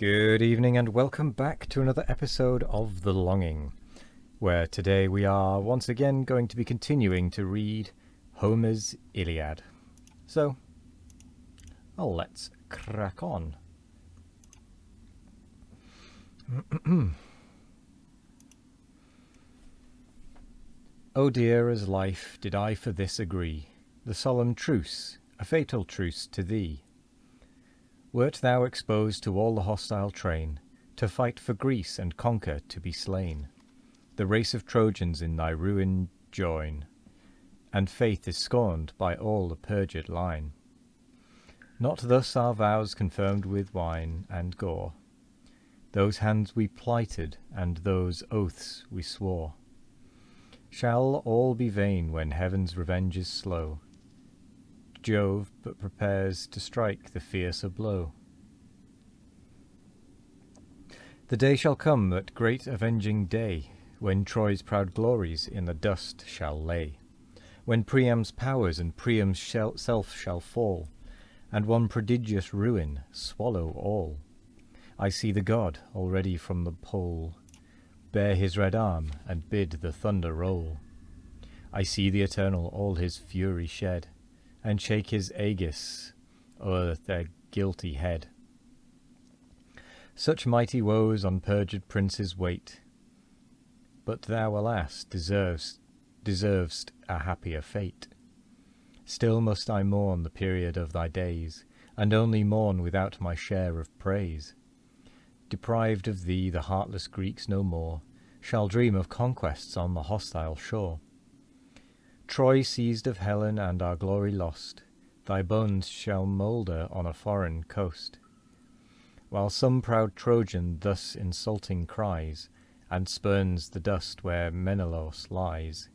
Good evening and welcome back to another episode of The Longing, where today we are once again going to be continuing to read Homer's Iliad. So, let's crack on. Oh dear as life did I for this agree, the solemn truce, a fatal truce to thee. Wert thou exposed to all the hostile train, to fight for Greece and conquer to be slain, the race of Trojans in thy ruin join, and faith is scorned by all the perjured line. Not thus our vows confirmed with wine and gore, those hands we plighted and those oaths we swore. Shall all be vain when heaven's revenge is slow? Jove but prepares to strike the fiercer blow. The day shall come, that great avenging day, when Troy's proud glories in the dust shall lay, when Priam's powers and Priam's self shall fall, and one prodigious ruin swallow all. I see the god already from the pole bare his red arm and bid the thunder roll. I see the Eternal all his fury shed, and shake his aegis o'er their guilty head. Such mighty woes on perjured princes wait, but thou, alas, deservest a happier fate. Still must I mourn the period of thy days, and only mourn without my share of praise. Deprived of thee, the heartless Greeks no more shall dream of conquests on the hostile shore. Troy seized of Helen and our glory lost, thy bones shall moulder on a foreign coast, while some proud Trojan thus insulting cries, and spurns the dust where Menelaus lies.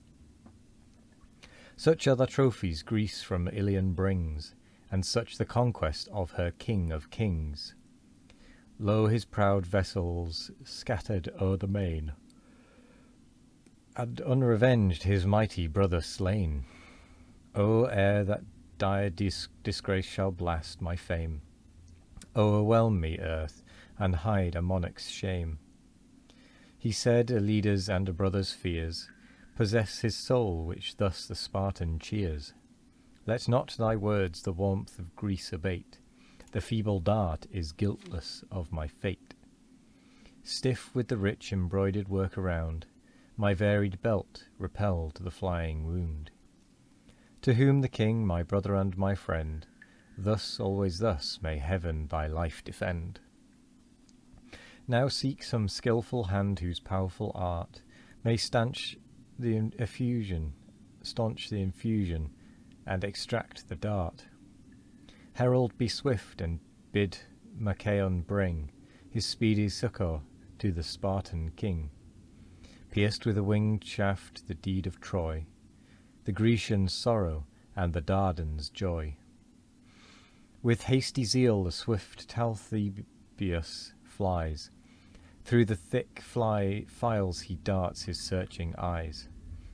Such are the trophies Greece from Ilion brings, and such the conquest of her king of kings. Lo, his proud vessels scattered o'er the main, and unrevenged his mighty brother slain. O, ere that dire disgrace shall blast my fame, o'erwhelm me, earth, and hide a monarch's shame. He said, a leader's and a brother's fears possess his soul, which thus the Spartan cheers. Let not thy words the warmth of Greece abate, the feeble dart is guiltless of my fate. Stiff with the rich embroidered work around, my varied belt repelled the flying wound. To whom the king, my brother and my friend, thus, always thus, may heaven thy life defend. Now seek some skilful hand whose powerful art may staunch the infusion, and extract the dart. Herald, be swift, and bid Machaon bring his speedy succour to the Spartan king. Pierced with a winged shaft the deed of Troy, the Grecians' sorrow and the Dardans' joy. With hasty zeal the swift Talthybius flies, through the thick files he darts his searching eyes,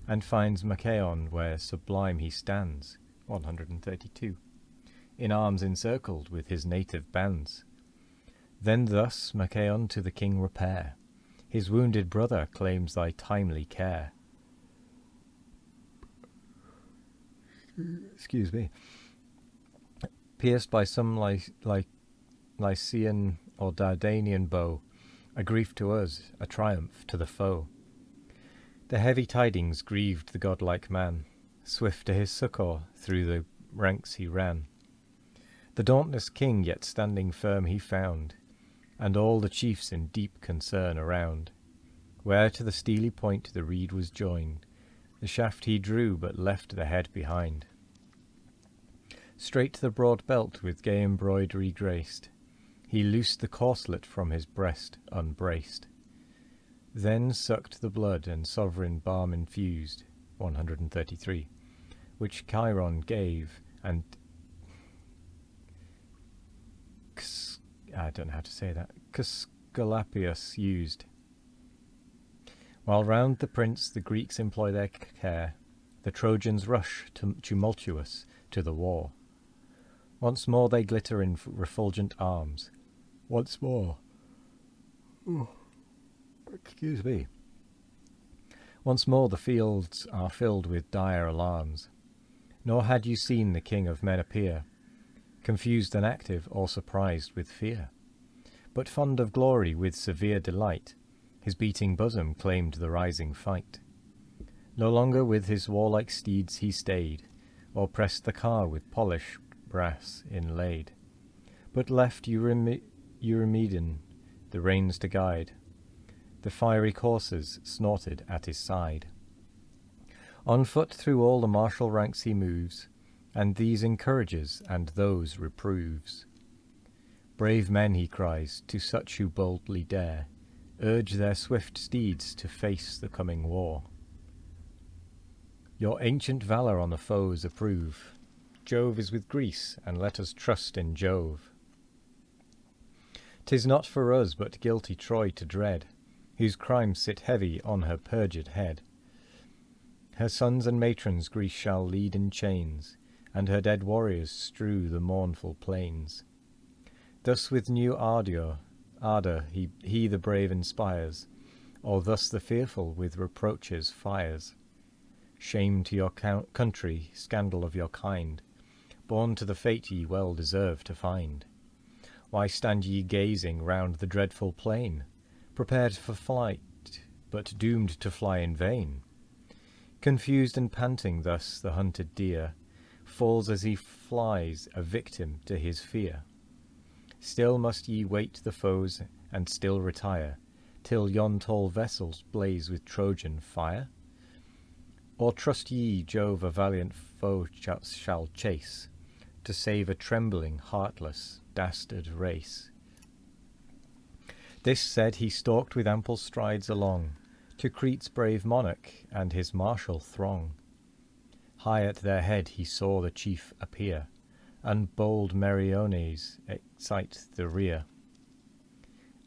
and finds Machaon where sublime he stands, 132, in arms encircled with his native bands. Then thus Machaon to the king repair, his wounded brother claims thy timely care. Excuse me. Pierced by some Lycian or Dardanian bow, a grief to us, a triumph to the foe. The heavy tidings grieved the godlike man, swift to his succour through the ranks he ran. The dauntless king yet standing firm he found, and all the chiefs in deep concern around, where to the steely point the reed was joined, the shaft he drew but left the head behind. Straight the broad belt with gay embroidery graced, he loosed the corselet from his breast unbraced, then sucked the blood and sovereign balm infused, 133, which Chiron gave, and I don't know how to say that, Cusculapius used. While round the prince the Greeks employ their care, the Trojans rush tumultuous to the war. Once more they glitter in refulgent arms, once more Ooh, excuse me. Once more the fields are filled with dire alarms. Nor had you seen the king of men appear, confused and active, or surprised with fear. But fond of glory with severe delight, his beating bosom claimed the rising fight. No longer with his warlike steeds he stayed, or pressed the car with polished brass inlaid, but left Eurymedon the reins to guide. The fiery coursers snorted at his side. On foot through all the martial ranks he moves, and these encourages and those reproves. Brave men, he cries, to such who boldly dare urge their swift steeds to face the coming war. Your ancient valour on the foes approve. Jove is with Greece, and let us trust in Jove. 'Tis not for us but guilty Troy to dread, whose crimes sit heavy on her perjured head. Her sons and matrons Greece shall lead in chains, and her dead warriors strew the mournful plains. Thus with new ardour he the brave inspires, or thus the fearful with reproaches fires. Shame to your country, scandal of your kind, born to the fate ye well deserve to find. Why stand ye gazing round the dreadful plain, prepared for flight, but doomed to fly in vain? Confused and panting thus the hunted deer falls as he flies a victim to his fear. Still must ye wait the foes, and still retire, till yon tall vessels blaze with Trojan fire? Or trust ye Jove a valiant foe shall chase, to save a trembling, heartless, dastard race? This said, he stalked with ample strides along, to Crete's brave monarch and his martial throng. High at their head he saw the chief appear, and bold Meriones excite the rear.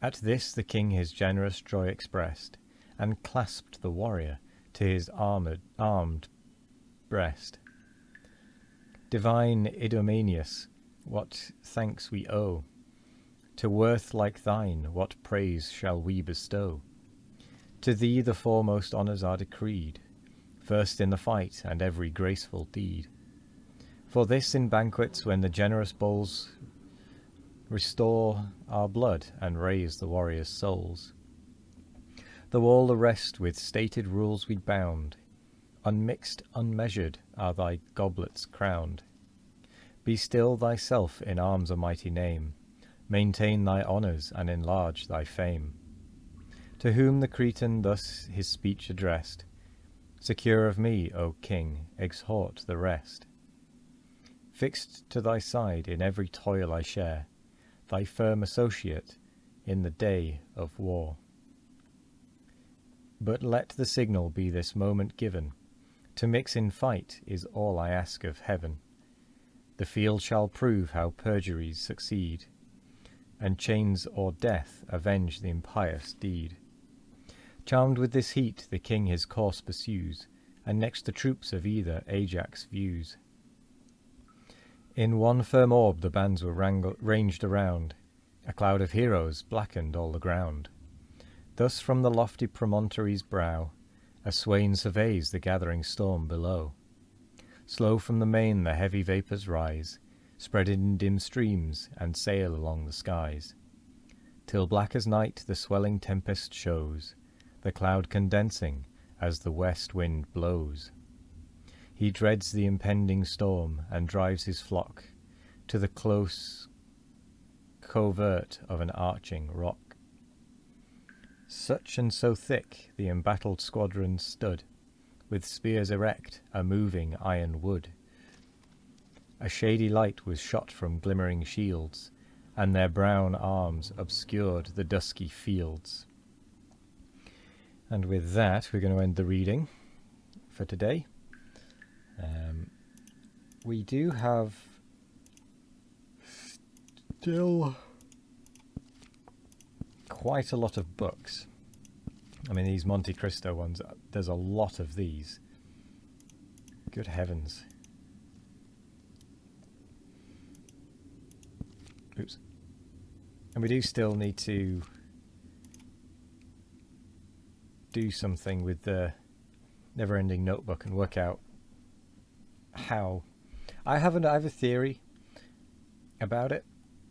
At this the king his generous joy expressed, and clasped the warrior to his armed breast. Divine Idomeneus, what thanks we owe! To worth like thine, what praise shall we bestow? To thee the foremost honours are decreed, first in the fight and every graceful deed. For this in banquets when the generous bowls restore our blood and raise the warriors' souls. Though all the rest with stated rules we bound, unmixed, unmeasured are thy goblets crowned. Be still thyself in arms a mighty name, maintain thy honours and enlarge thy fame. To whom the Cretan thus his speech addressed, secure of me, O king, exhort the rest. Fixed to thy side in every toil I share, thy firm associate in the day of war. But let the signal be this moment given, to mix in fight is all I ask of heaven. The field shall prove how perjuries succeed, and chains or death avenge the impious deed. Charmed with this heat the king his course pursues, and next the troops of either Ajax views. In one firm orb the bands were ranged around, a cloud of heroes blackened all the ground. Thus from the lofty promontory's brow a swain surveys the gathering storm below. Slow from the main the heavy vapours rise, spread in dim streams, and sail along the skies, till black as night the swelling tempest shows, the cloud condensing as the west wind blows. He dreads the impending storm, and drives his flock to the close covert of an arching rock. Such and so thick the embattled squadron stood, with spears erect, a moving iron wood. A shady light was shot from glimmering shields, and their brown arms obscured the dusky fields. And with that, we're going to end the reading for today. We do have still quite a lot of books. I mean, these Monte Cristo ones, there's a lot of these. Good heavens. Oops. And we do still need to do something with the Never-Ending Notebook and work out how. I have a theory about it,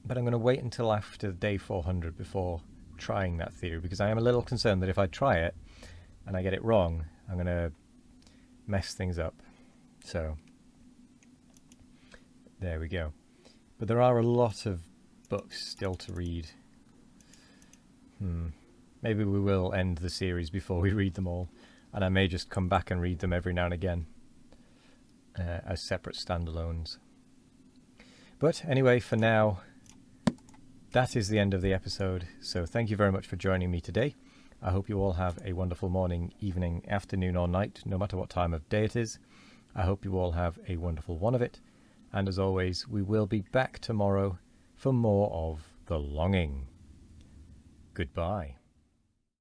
but I'm going to wait until after day 400 before trying that theory, because I am a little concerned that if I try it and I get it wrong, I'm going to mess things up. So there we go. But there are a lot of books still to read. Maybe we will end the series before we read them all, and I may just come back and read them every now and again as separate standalones. But anyway, for now, that is the end of the episode. So thank you very much for joining me today. I hope you all have a wonderful morning, evening, afternoon or night, no matter what time of day it is. I hope you all have a wonderful one of it. And as always, we will be back tomorrow for more of The Longing. Goodbye.